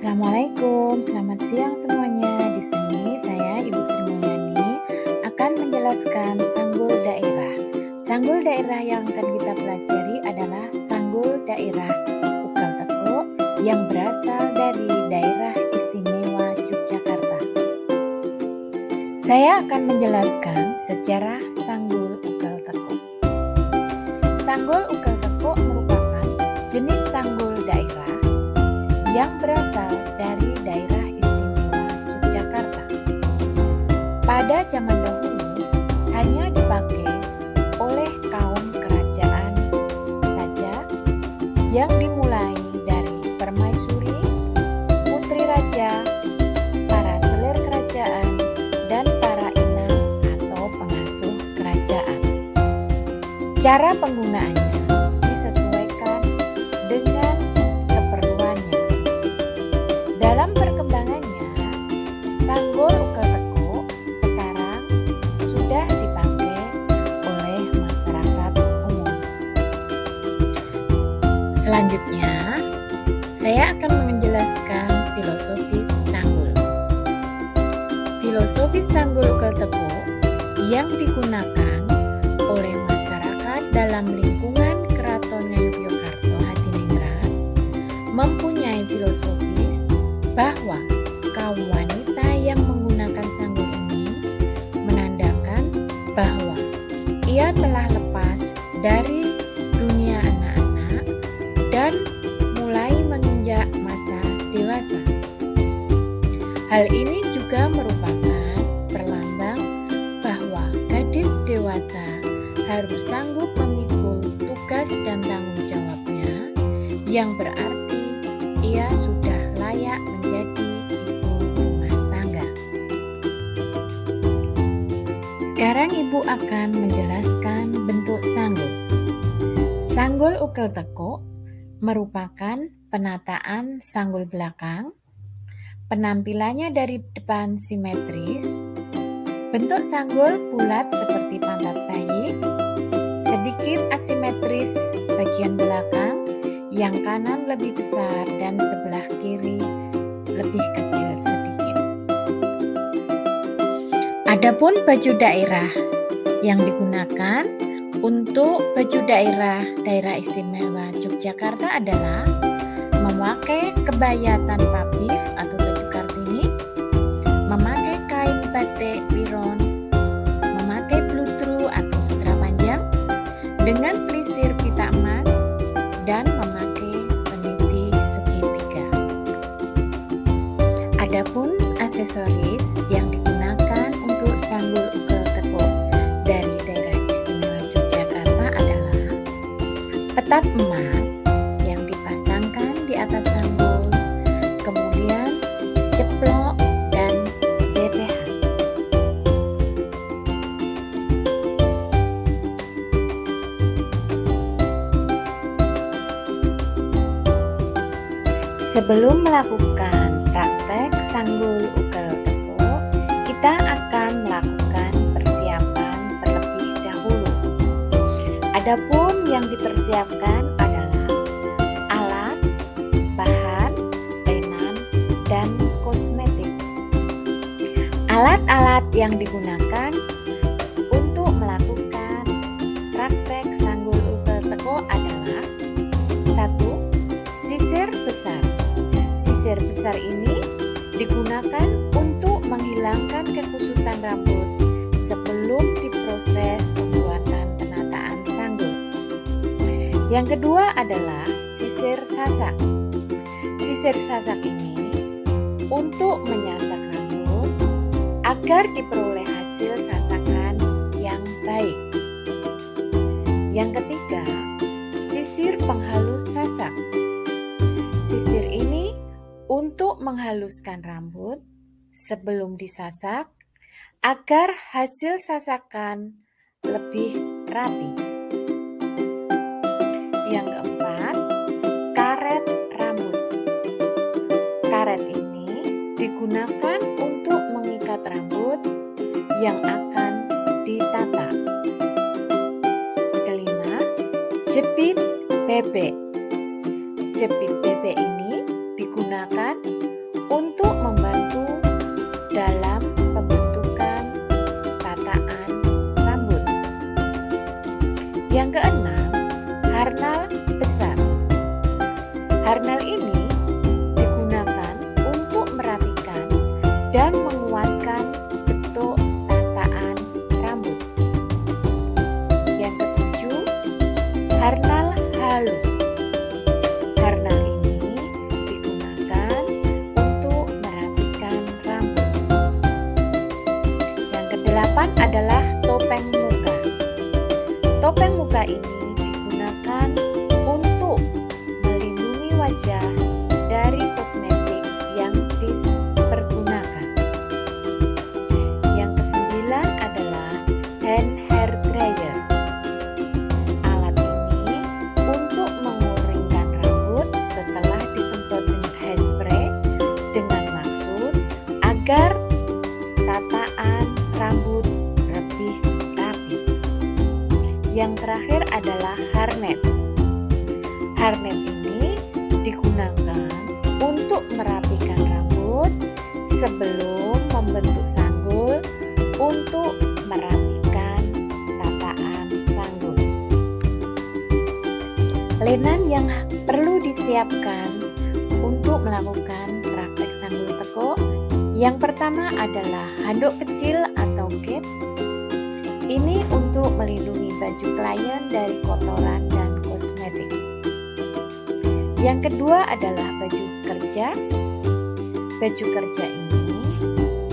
Assalamualaikum, selamat siang semuanya. Di sini saya Ibu Sri Mulyani akan menjelaskan sanggul daerah. Sanggul daerah yang akan kita pelajari adalah sanggul daerah Ugal Teko yang berasal dari daerah istimewa Yogyakarta. Saya akan menjelaskan sejarah sanggul Ugal Teko. Sanggul Ugal Teko merupakan jenis sanggul daerah yang berasal dari daerah istimewa Yogyakarta. Pada zaman dahulu hanya dipakai oleh kaum kerajaan saja yang dimulai dari permaisuri, putri raja, para selir kerajaan, dan para inang atau pengasuh kerajaan. Cara penggunaannya disesuaikan dengan keperluannya. Dalam perkembangannya, sanggul Ugal Teko sekarang sudah dipakai oleh masyarakat umum. Selanjutnya, saya akan menjelaskan filosofis sanggul. Filosofis sanggul Ugal Teko yang digunakan oleh masyarakat dalam lingkungan Keraton Ngayogyakarta Hadiningrat mempunyai filosofis bahwa kaum wanita yang menggunakan sanggul ini menandakan bahwa ia telah lepas dari dunia anak-anak dan mulai menginjak masa dewasa. Hal ini juga merupakan perlambang bahwa gadis dewasa harus sanggup memikul tugas dan tanggung jawabnya, yang berarti ia sudah layak menjadi ibu rumah tangga. Sekarang Ibu akan menjelaskan bentuk sanggul. Sanggul Ugal Teko merupakan penataan sanggul belakang. Penampilannya dari depan simetris. Bentuk sanggul bulat seperti pantat bayi, sedikit asimetris bagian belakang, yang kanan lebih besar dan sebelah kiri lebih kecil sedikit. Adapun baju daerah yang digunakan untuk baju daerah istimewa Yogyakarta adalah memakai kebaya tanpa bif atau baju kartini, memakai kain batik wiron, memakai bludru atau sutra panjang dengan pelisir pita emas, dan memakai peniti segitiga. Adapun aksesoris yang digunakan untuk sanggul Ugal Teko dari daerah istimewa Yogyakarta adalah petat emas yang dipasangkan di atas sanggul, kemudian ceplok dan JPH. Sebelum melakukan praktek sanggul Ugal Teko, kita akan melakukan persiapan terlebih dahulu. Adapun yang dipersiapkan adalah alat, bahan, tenan, dan kosmetik. Alat-alat yang digunakan untuk melakukan praktek sanggul Ugal Teko adalah: 1. Sisir besar. Sisir besar ini digunakan untuk menghilangkan kekusutan rambut sebelum diproses pembuatan penataan sanggul. Yang kedua adalah sisir sasak. Sisir sasak ini untuk menyasak rambut agar diperoleh hasil sasakan yang baik. Yang ketiga, sisir penghalus sasak. Sisir ini untuk menghaluskan rambut sebelum disasak agar hasil sasakan lebih rapi. Yang keempat, karet rambut. Karet ini digunakan untuk mengikat rambut yang akan ditata. Kelima, jepit bebek. Jepit bebek ini digunakan Yang keenam, harnal besar. Harnal ini digunakan untuk merapikan dan menguatkan bentuk tataan rambut. Yang ketujuh, harnal halus. Harnal ini digunakan untuk merapikan rambut. Yang kedelapan adalah topeng muka. Topeng muka ini digunakan untuk melindungi wajah dari kosmetik yang dipergunakan. Yang kesembilan adalah hand hair dryer. Alat ini untuk mengeringkan rambut setelah disemprot dengan hairspray dengan maksud agar tataan rambut lebih rapi. Yang terakhir adalah hairnet. Hairnet ini digunakan untuk merapikan rambut sebelum membentuk sanggul untuk merapikan tataan sanggul. Lenan yang perlu disiapkan untuk melakukan praktek sanggul teko, yang pertama adalah handuk kecil atau cap. Ini untuk melindungi baju klien dari kotoran dan kosmetik. Yang kedua adalah baju kerja. Baju kerja ini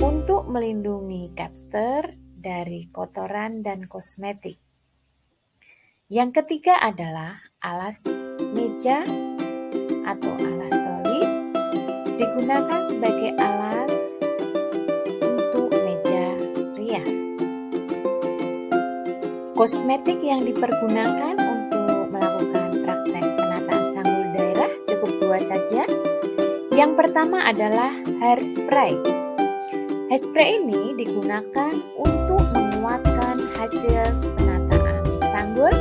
untuk melindungi capster dari kotoran dan kosmetik. Yang ketiga adalah alas meja atau alas troli, digunakan sebagai alas untuk meja rias. Kosmetik yang dipergunakan untuk melakukan praktek penataan sanggul daerah cukup dua saja. Yang pertama adalah hairspray. Hairspray ini digunakan untuk menguatkan hasil penataan sanggul.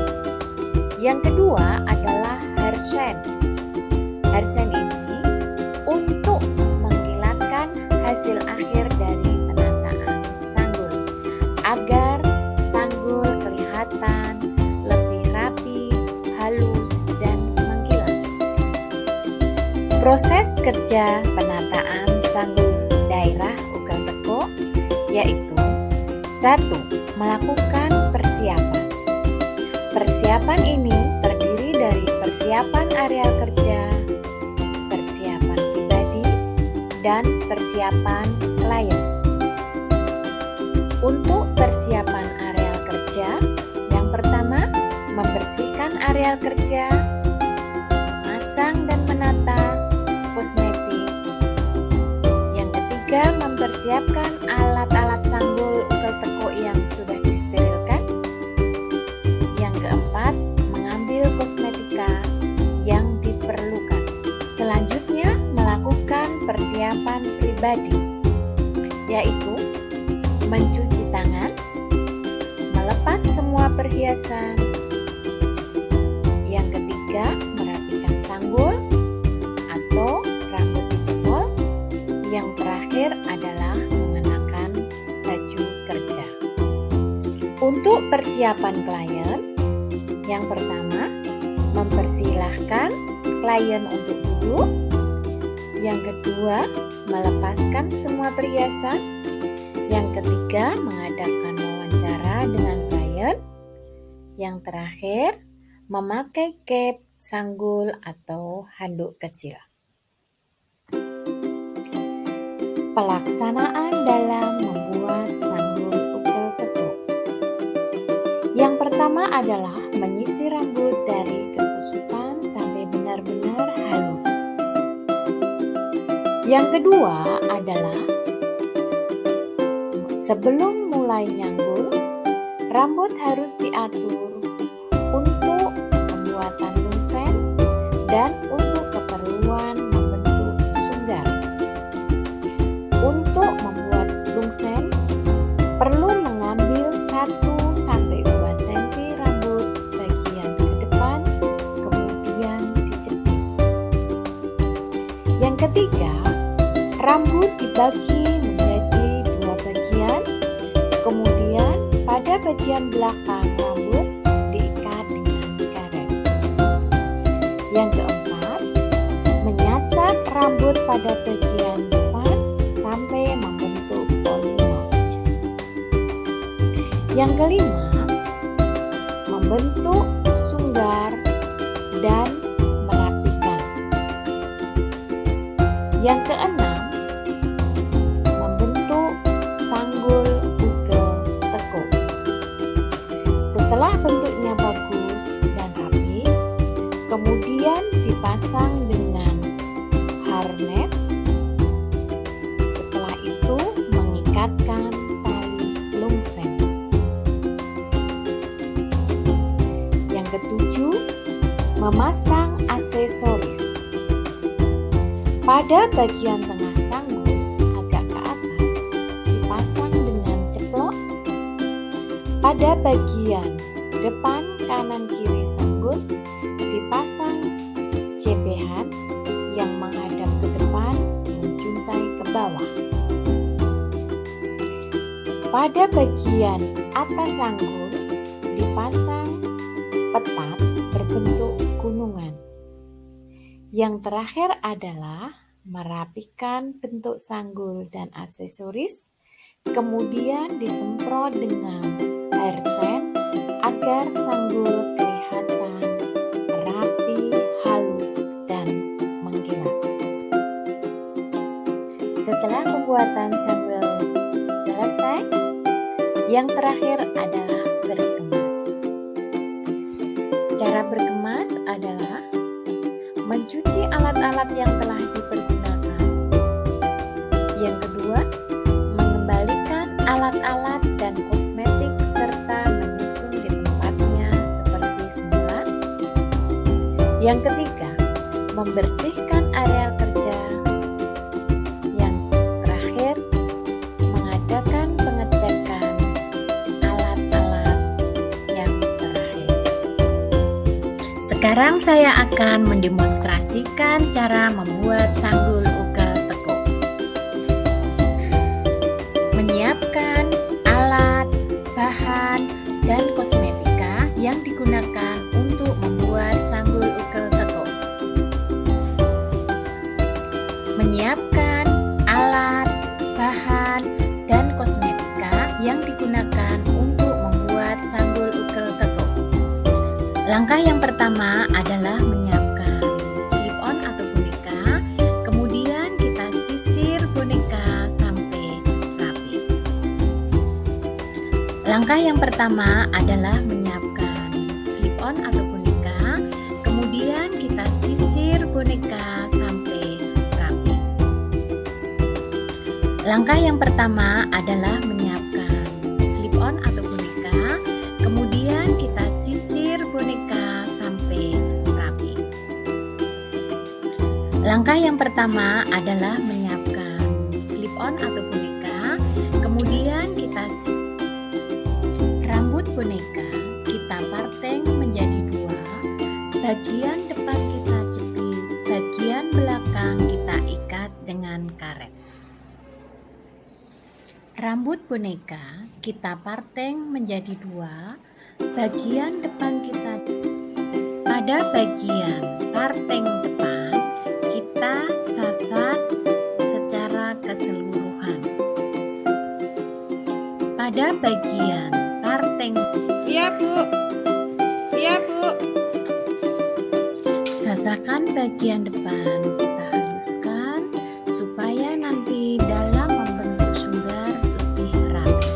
Yang kedua adalah hair shine. Hair shine ini untuk mengkilatkan hasil akhir dari penataan sanggul agar sanggul kelihatan lebih rapi, halus, dan mengkilat. Proses kerja penataan sanggul daerah ugal teko yaitu 1. Melakukan persiapan. Persiapan ini terdiri dari persiapan area kerja, persiapan pribadi, dan persiapan klien. Untuk persiapan area kerja, yang pertama, membersihkan area kerja, memasang dan menata kosmetik. Yang ketiga, mempersiapkan alat-alat sanggul ugal teko yang sudah disterilkan. Yang keempat, mengambil kosmetika yang diperlukan. Selanjutnya, melakukan persiapan pribadi, yaitu mencuci tangan, melepas semua perhiasan. Yang ketiga, merapikan sanggul atau rambut dijemur. Yang terakhir adalah mengenakan baju kerja. Untuk persiapan klien, yang pertama, mempersilahkan klien untuk duduk. Yang kedua, melepaskan semua perhiasan. Yang ketiga, mengadakan wawancara dengan klien. Yang terakhir, memakai cap, sanggul, atau handuk kecil. Pelaksanaan dalam membuat sanggul ugal teko. Yang pertama adalah menyisir rambut dari kekusutan sampai benar-benar halus. Yang kedua adalah sebelum mulai nyanggul, rambut harus diatur untuk pembuatan lungsen dan untuk keperluan membentuk sunggar. Untuk membuat lungsen, perlu mengambil 1-2 cm rambut bagian ke depan, kemudian dijepit. Yang ketiga, rambut dibagi menjadi 2 bagian, kemudian pada bagian belakang rambut diikat dengan rambut pada bagian depan sampai membentuk polimorfis. Yang kelima, membentuk sunggar dan merapikan. Yang keenam, membentuk sanggul ugel tekuk. Setelah bentuknya bagus dan rapi, kemudian dipasang dengan harness. Setelah itu mengikatkan tali lungsen. Yang ketujuh, memasang aksesoris. Pada bagian tengah sanggul agak ke atas dipasang dengan ceplok. Pada bagian depan kanan kiri sanggul dipasang cepehan yang menghadap ke depan menjuntai ke bawah. Pada bagian atas sanggul dipasang petat berbentuk gunungan. Yang terakhir adalah merapikan bentuk sanggul dan aksesoris, kemudian disemprot dengan air sen agar sanggul kelihatan rapi, halus, dan mengkilap. Setelah pembuatan sanggul selesai, yang terakhir adalah berkemas. Cara berkemas adalah mencuci alat-alat yang telah dipergunakan. Yang kedua, mengembalikan alat-alat dan kosmetik serta menyusun di tempatnya seperti semula. Yang ketiga, membersihkan area kerja. Yang terakhir, mengadakan pengecekan alat-alat yang terakhir. Sekarang saya akan mendemonstrasikan cara membuat sanggul ugel tekuk. Menyiapkan alat, bahan, dan kosmetika yang digunakan untuk membuat sanggul ugel tekuk. Menyiapkan alat, bahan, dan kosmetika yang digunakan untuk membuat sanggul ugel tekuk. Langkah yang pertama adalah menyiapkan slip-on atau boneka, kemudian kita sisir boneka sampai rapi. Langkah yang pertama adalah menyiapkan slip-on atau boneka, kemudian kita sisir boneka sampai rapi. Langkah yang pertama adalah menyiapkan slip-on atau boneka, kemudian kita sisir boneka sampai rapi. Langkah yang pertama adalah menyiapkan slip-on atau boneka, kemudian kita rambut boneka kita parteng menjadi dua. Bagian depan kita jepit, bagian belakang kita ikat dengan karet. Rambut boneka kita parteng menjadi dua. Bagian depan kita, pada bagian parteng depan kita sasat secara keseluruhan. Pada bagian parteng, Iya Bu, sasakan bagian depan kita haluskan supaya nanti dalam membentuk sunggar lebih rapi.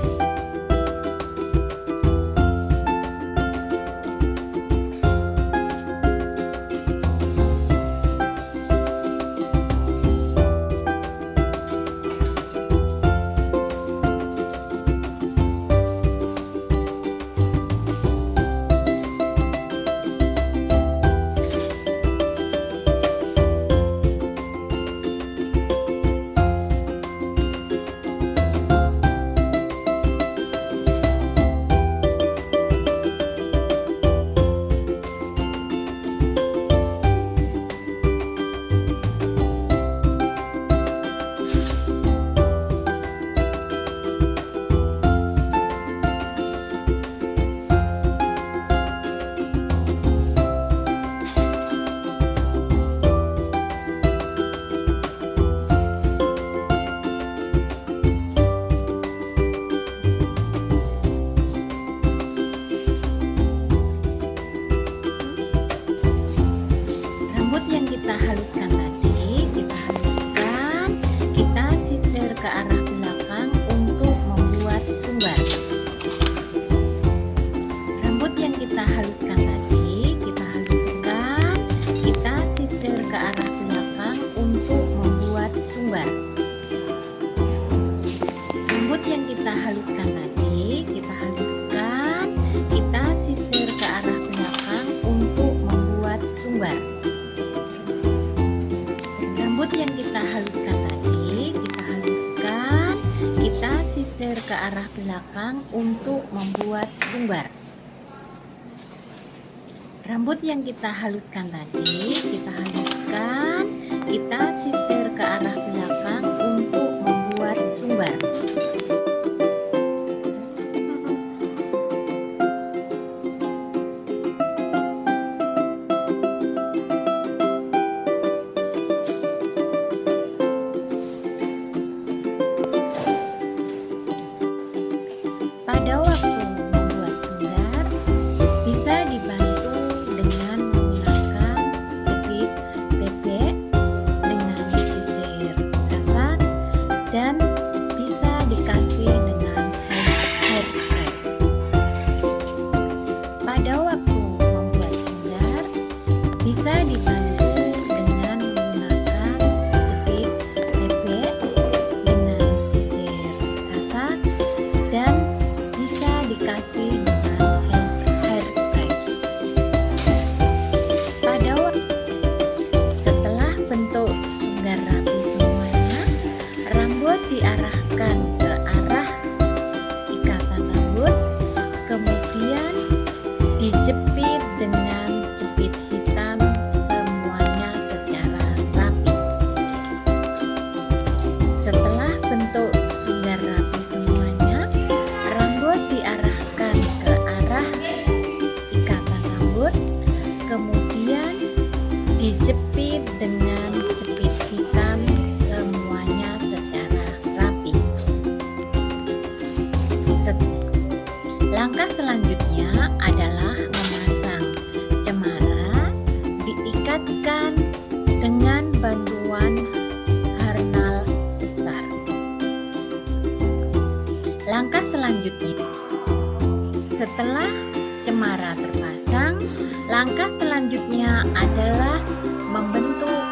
haluskan tadi, kita haluskan, kita sisir ke arah belakang untuk membuat sumbar. Rambut yang kita haluskan tadi, kita haluskan, kita sisir ke arah belakang untuk membuat sumbar. Rambut yang kita haluskan tadi, kita haluskan, kita sisir ke arah belakang untuk membuat sumbar. Pada waktu membuat sumbar, bisa dibantu dengan menggunakan jepit bebek dengan sisir sasak dan bisa dikasih dengan hairspray. Pada waktu membuat sumbar, bisa dibantu dengan menggunakan jepit bebek dengan sisir sasak dan dikasih dengan hairspray. Setelah bentuk sumbar rapi semuanya, rambut diarahkan ke arah ikatan rambut, kemudian dijepit dengan jepit hitam semuanya secara rapi. Setelah bentuk sumbar rapi semuanya, rambut diarahkan ke arah ikatan rambut, kemudian dijepit dengan jepit hitam semuanya secara rapi. Langkah selanjutnya adalah memasang cemara, diikatkan dengan bantuan harnal besar. Langkah selanjutnya, setelah cemara terpasang, langkah selanjutnya adalah membentuk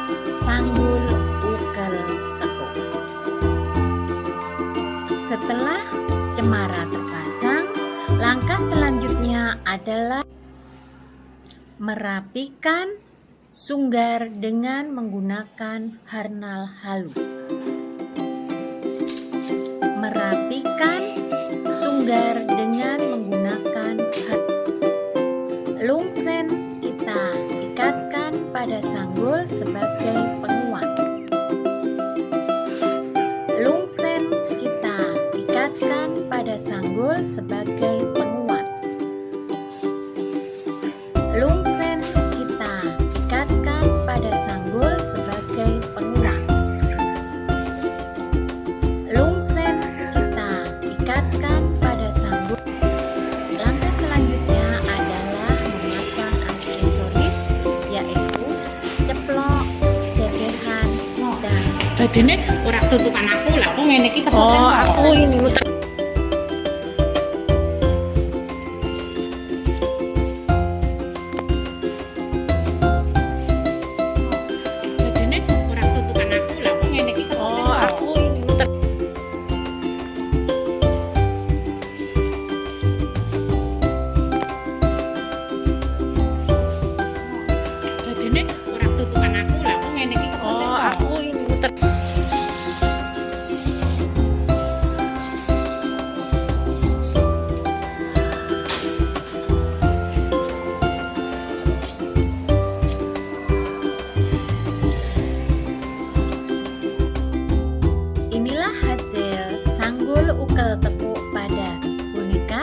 sanggul ukel tekuk. Setelah cemara terpasang, langkah selanjutnya adalah merapikan sunggar dengan menggunakan harnal halus. Merapikan sunggar dengan menggunakan lungsen, kita ikatkan pada sanggul sebagai penguat. Lungsen kita ikatkan pada sanggul sebagai penguat. Lungsen kita ikatkan pada sanggul sebagai penguat. Lungsen kita ikatkan pada sanggul. Langkah selanjutnya adalah memasang aksesoris, yaitu ceplok, cekehan, dan Dadine ora tutupan aku lah, aku ngene iki terus. oh, aku ini muter. Dadine ora tutupan aku lah, aku ngene iki terus. Oh, aku ini muter. Dadine ora tutupan aku lah, aku ngene iki terus. Oh, aku ini muter. Inilah hasil sanggul ukel tekuk pada boneka.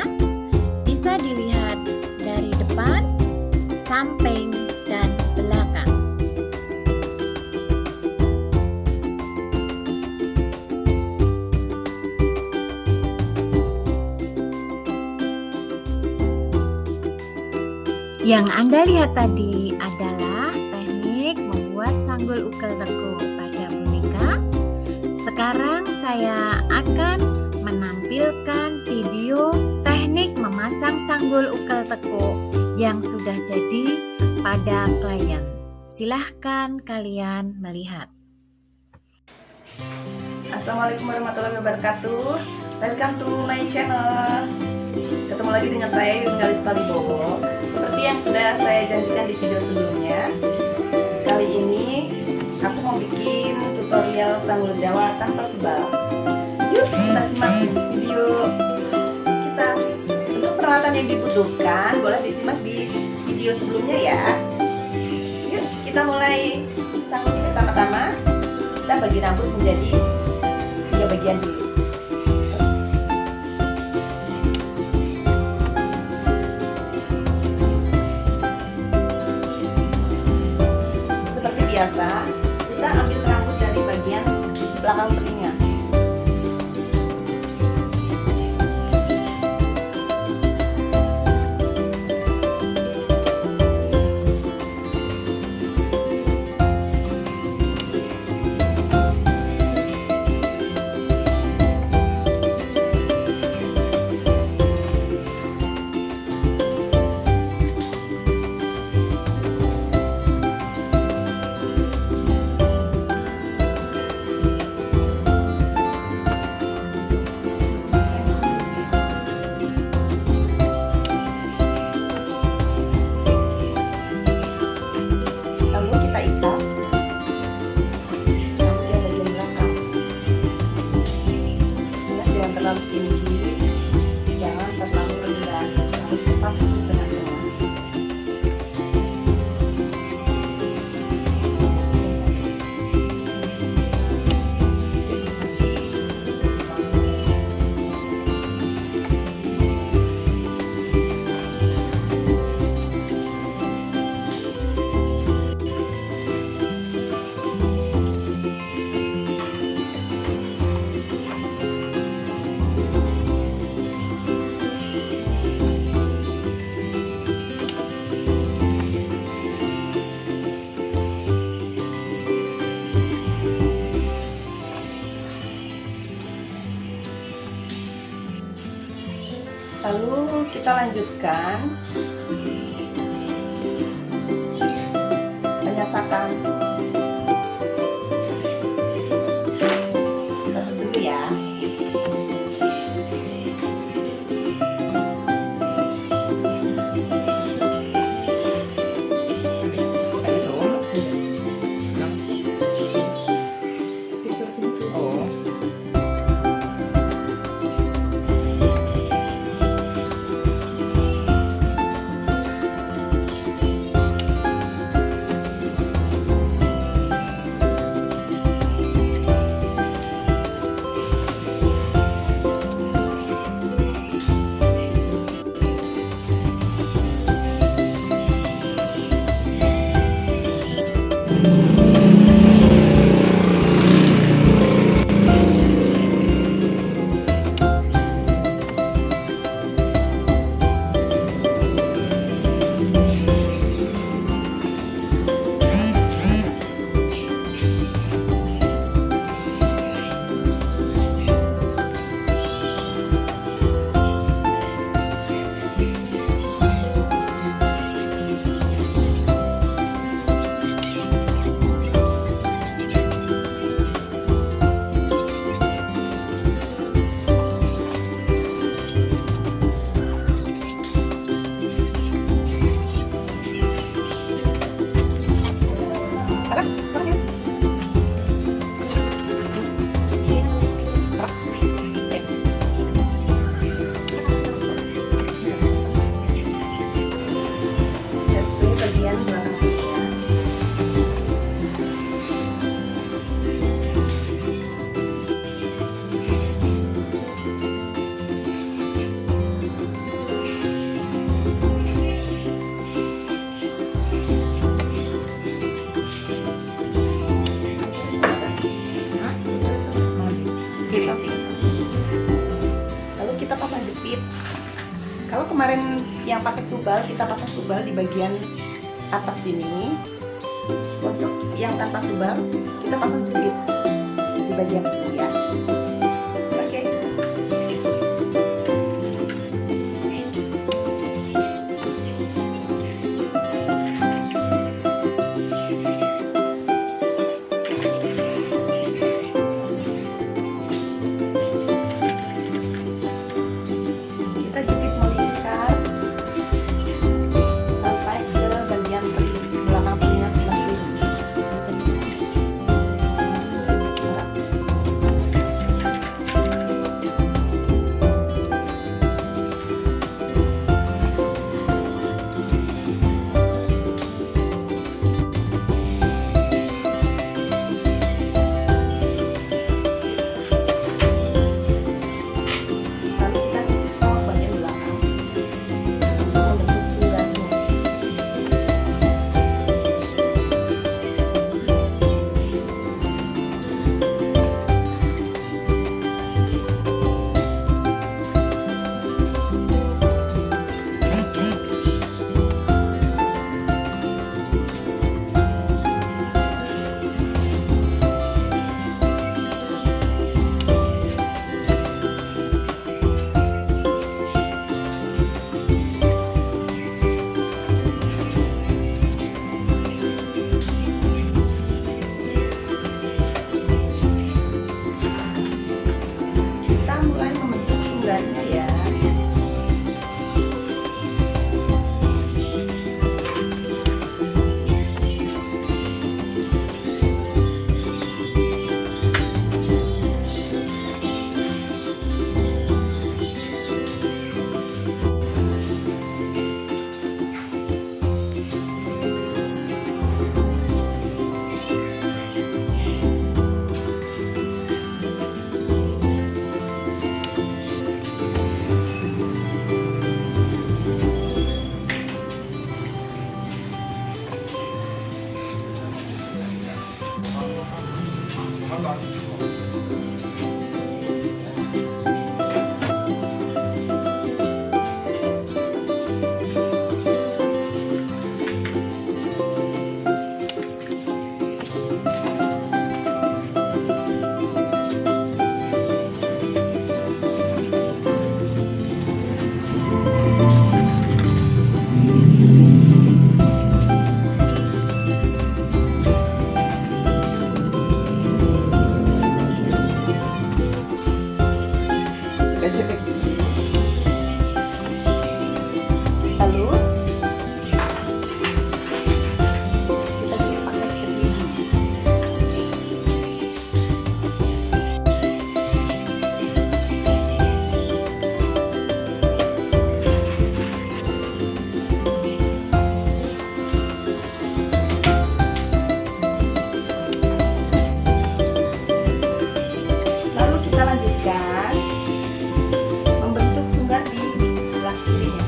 Bisa dilihat dari depan, samping, dan belakang. Yang Anda lihat tadi adalah teknik membuat sanggul ukel tekuk pada boneka. Sekarang saya akan menampilkan video teknik memasang sanggul ukel tekuk yang sudah jadi pada klien. Silahkan kalian melihat. Assalamualaikum warahmatullahi wabarakatuh. welcome to my channel. Ketemu lagi dengan saya Yuni Kalista Wibowo. Seperti yang sudah saya janjikan di video sebelumnya, kali ini aku mau bikin tutorial sanggul Jawa tanpa sebal. Yuk kita simak video kita. Untuk peralatan yang dibutuhkan boleh disimak di video sebelumnya ya. Yuk kita mulai. Pertama-tama kita bagi rambut menjadi 3 bagian dulu. Seperti biasa, kita ambil rambut dari bagian belakang telinga. Terlalu tinggi, jangan terlalu rendah, harus pas di tengah-tengah. Lalu kita lanjutkan penyasakan. Terus dulu ya. Lalu kita pasang jepit. Kalau kemarin yang pakai subal, kita pasang subal di bagian atas sini. Untuk yang tanpa subal, kita pasang jepit di bagian sini ya. Oke. Lalu kita bisa pakai keju. Lalu kita lanjutkan membentuk sunggar di sebelah kirinya.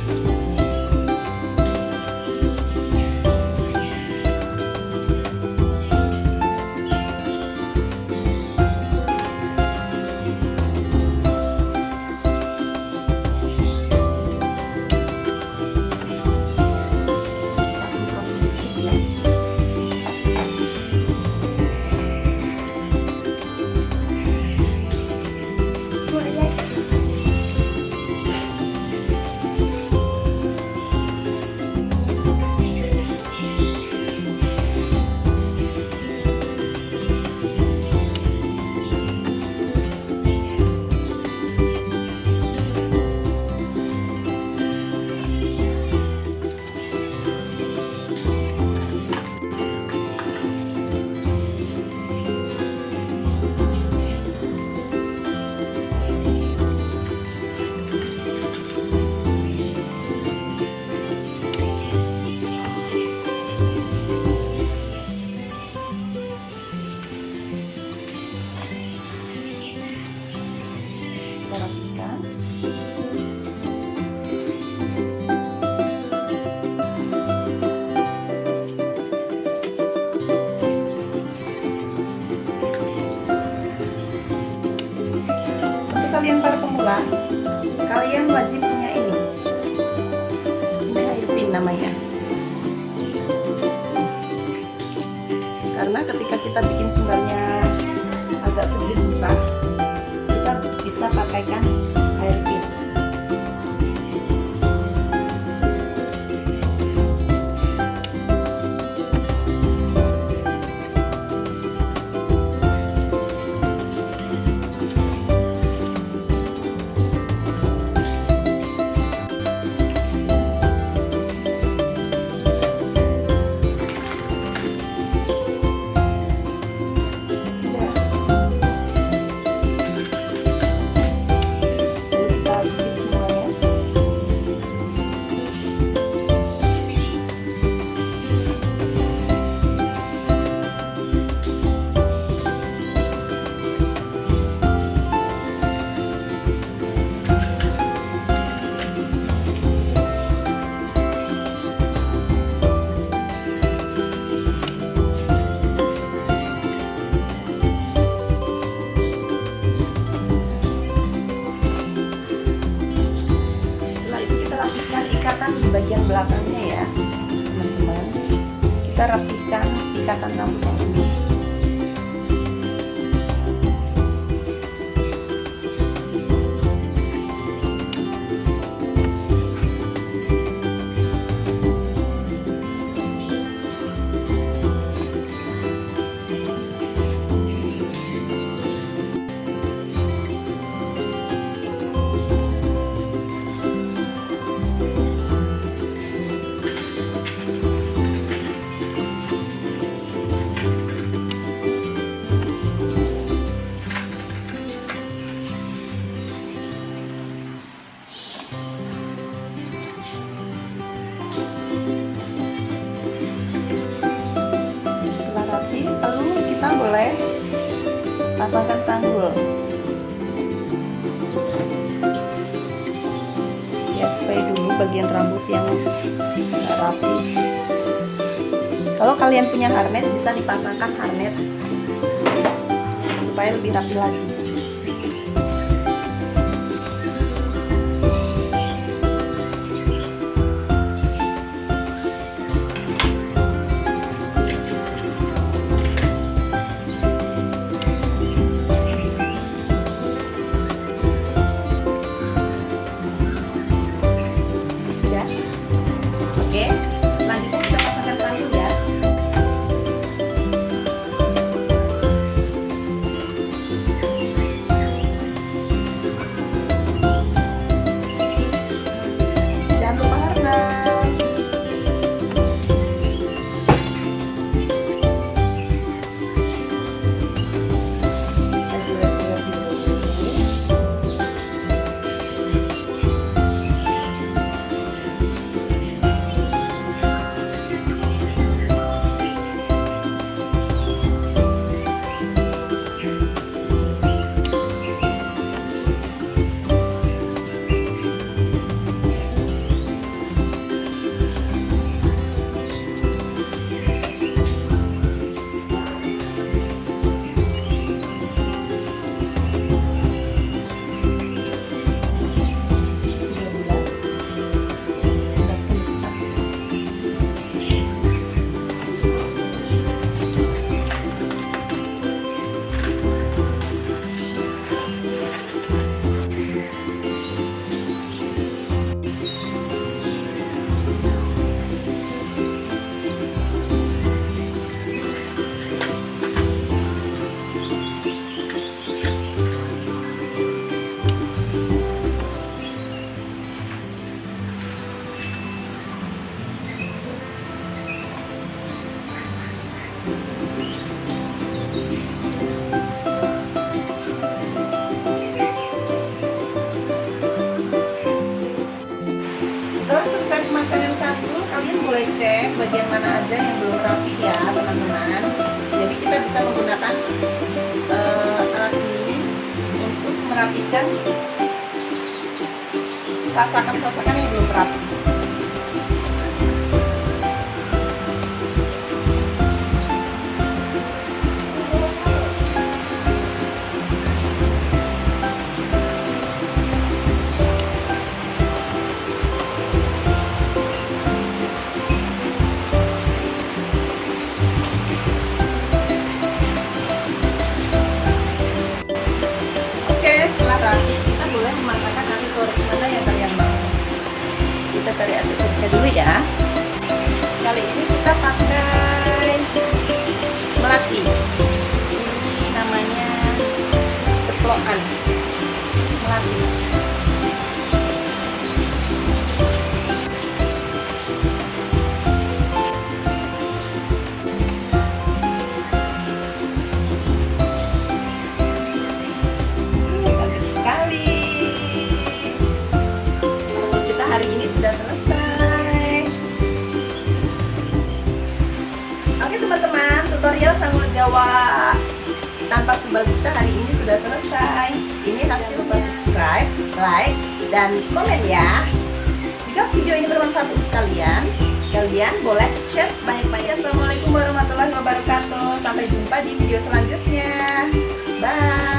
Kita rapikan. Untuk kalian para pemula, kalian wajib punya ini. Ini hairpin namanya. Karena ketika kita bikin sunggarnya agak sedikit susah, kita bisa pakaikan hairpin. Di bagian belakangnya ya teman-teman, kita rapikan ikatan rambutnya ini. Lalu kita boleh pasangkan sanggul ya, supaya dulu bagian rambut yang nggak rapi. Kalau kalian punya harness, bisa dipasangkan harness supaya lebih rapi lagi. saja yang belum rapi ya teman-teman. Jadi kita bisa menggunakan alat ini untuk merapikan sasakan yang belum rapi. Kita boleh memasakkan aksesoris mana yang kalian mau. Kita cari aksesorisnya dulu ya. Kali ini kita pakai melati. Ini namanya ceplokan melati. Hari ini sudah selesai. Oke teman-teman, tutorial sanggul Jawa tanpa subal kita hari ini sudah selesai. Ini hasil subscribe, like, dan komen ya. Jika video ini bermanfaat untuk kalian boleh share banyak-banyak. Assalamualaikum warahmatullahi wabarakatuh. Sampai jumpa di video selanjutnya. Bye.